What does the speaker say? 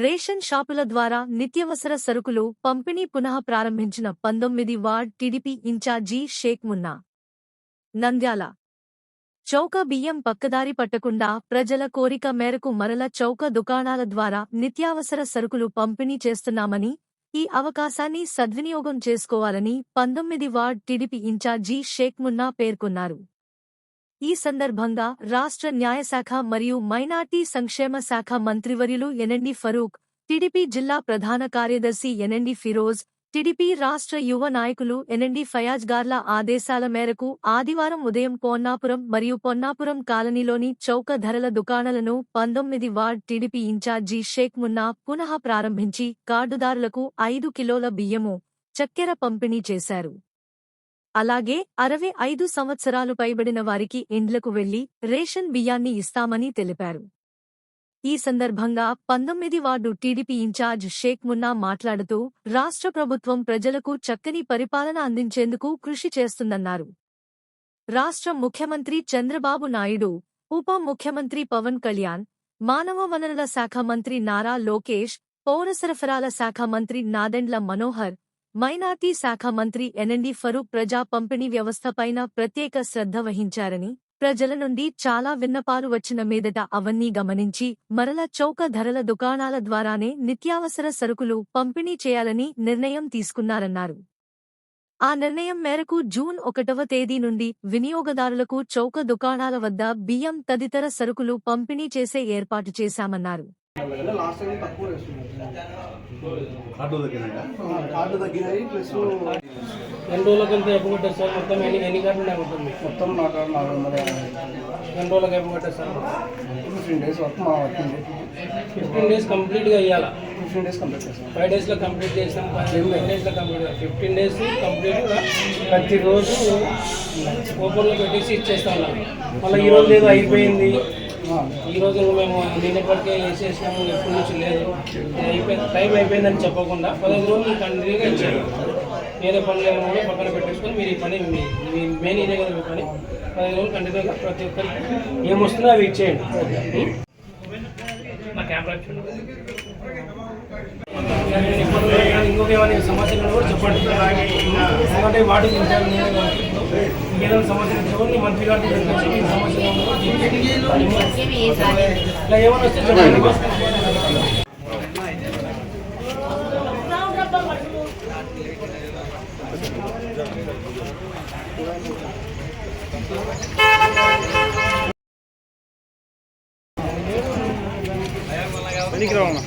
Ration షాపుల ద్వారా నిత్యవసర సరుకులు పంపిణీ పునః ప్రారంభించిన 19 వార్డ్ టీడీపీ ఇన్ఛార్జి షేక్ మున్నా. నంద్యాల చౌక బియ్యం పక్కదారి పట్టకుండా ప్రజల కోరిక మేరకు మరల చౌక దుకాణాల ద్వారా నిత్యావసర సరుకులు పంపిణీ చేస్తున్నామని, ఈ అవకాశాన్ని సద్వినియోగం చేసుకోవాలని 19 వార్డ్ టీడీపీ ఇన్ఛార్జి షేక్ మున్నా పేర్కొన్నారు. ఈ సందర్భంగా రాష్ట్ర న్యాయశాఖ మరియు మైనార్టీ సంక్షేమ శాఖ మంత్రివర్యులు ఎన్ఎండి ఫరూక్, టీడీపీ జిల్లా ప్రధాన కార్యదర్శి ఎన్ఎండి ఫిరోజ్, టీడీపీ రాష్ట్ర యువ నాయకులు ఎన్ఎండి ఫయాజ్ గార్ల ఆదేశాల మేరకు ఆదివారం ఉదయం పొన్నాపురం మరియు పొన్నాపురం కాలనీలోని చౌక ధరల దుకాణాలను 19 వార్డ్ టీడీపీ ఇన్ఛార్జి షేక్ మున్నా పునః ప్రారంభించి కార్డుదారులకు 5 కిలోల బియ్యము, చక్కెర పంపిణీ చేశారు. అలాగే 65 సంవత్సరాలు పైబడిన వారికి ఇండ్లకు వెళ్లి రేషన్ బియ్యాన్ని ఇస్తామని తెలిపారు. ఈ సందర్భంగా 19 వార్డు టీడీపీ ఇన్ఛార్జ్ షేక్ మున్నా మాట్లాడుతూ రాష్ట్ర ప్రభుత్వం ప్రజలకు చక్కని పరిపాలన అందించేందుకు కృషి చేస్తుందన్నారు. రాష్ట్ర ముఖ్యమంత్రి చంద్రబాబు నాయుడు, ఉప ముఖ్యమంత్రి పవన్ కళ్యాణ్, మానవ వనరుల శాఖ మంత్రి నారా లోకేష్, పౌర సరఫరాల శాఖ మంత్రి నాదెండ్ల మనోహర్, మైనార్టీ శాఖ మంత్రి ఎన్ఎండి ఫరూక్ ప్రజా పంపిణీ వ్యవస్థపైన ప్రత్యేక శ్రద్ధ వహించారని, ప్రజల నుండి చాలా విన్నపాలు వచ్చిన మీదట అవన్నీ గమనించి మరల చౌక ధరల దుకాణాల ద్వారానే నిత్యావసర సరుకులు పంపిణీ చేయాలని నిర్ణయం తీసుకున్నారన్నారు. ఆ నిర్ణయం మేరకు జూన్ 1వ తేదీ నుండి వినియోగదారులకు చౌక దుకాణాల వద్ద బియ్యం తదితర సరుకులు పంపిణీ చేసే ఏర్పాటు చేశామన్నారు. కార్డు తగ్గినాయి ప్లస్ 2 రోజులకి ఎంత ఎప్పుడు కొట్టారు సార్? మొత్తం ఎన్ని కార్డులు ఉంటుంది? మొత్తం 450. 2 రోజులకి ఎప్పుడు కొట్టారు సార్? 15 డేస్ వరకు మా వర్కింగ్ 15 డేస్ కంప్లీట్గా ఇవ్వాలా? 15 డేస్ కంప్లీట్ చేస్తాం. 5 డేస్లో కంప్లీట్ చేస్తాం. 10 డేస్లో కంప్లీట్ 15 డేస్ కంప్లీట్గా ప్రతిరోజు ఓపెన్లో పెట్టేసి ఇచ్చేస్తాం. మళ్ళీ ఈరోజు ఏదో అయిపోయింది, ఈరోజు మేము నిన్నటివరకే వేసేసినాము, ఎప్పటి నుంచి లేదు, టైం అయిపోయిందని చెప్పకుండా 15 రోజులు కంటిన్యూగా ఇచ్చారు. వేరే పనులు ఏమైనా పక్కన పెట్టేసుకొని మీరు ఈ పని మీ మెయిన్ ఇదే కదా మీ పని, 15 రోజులు కంటిన్యూగా ప్రతి ఒక్కరికి ఏమొస్తుందో అవి ఇచ్చేయండి. నా కెమెరా ఇంకొక ఏమైనా సమస్యలు కూడా చెప్పండి. ఎందుకంటే వాటికి ఏదైనా సమస్యలు చూడండి, మంత్రి గారికి సమస్యలు ఇలా ఏమైనా వస్తే చెప్పండి. పనికి రావమ్మా.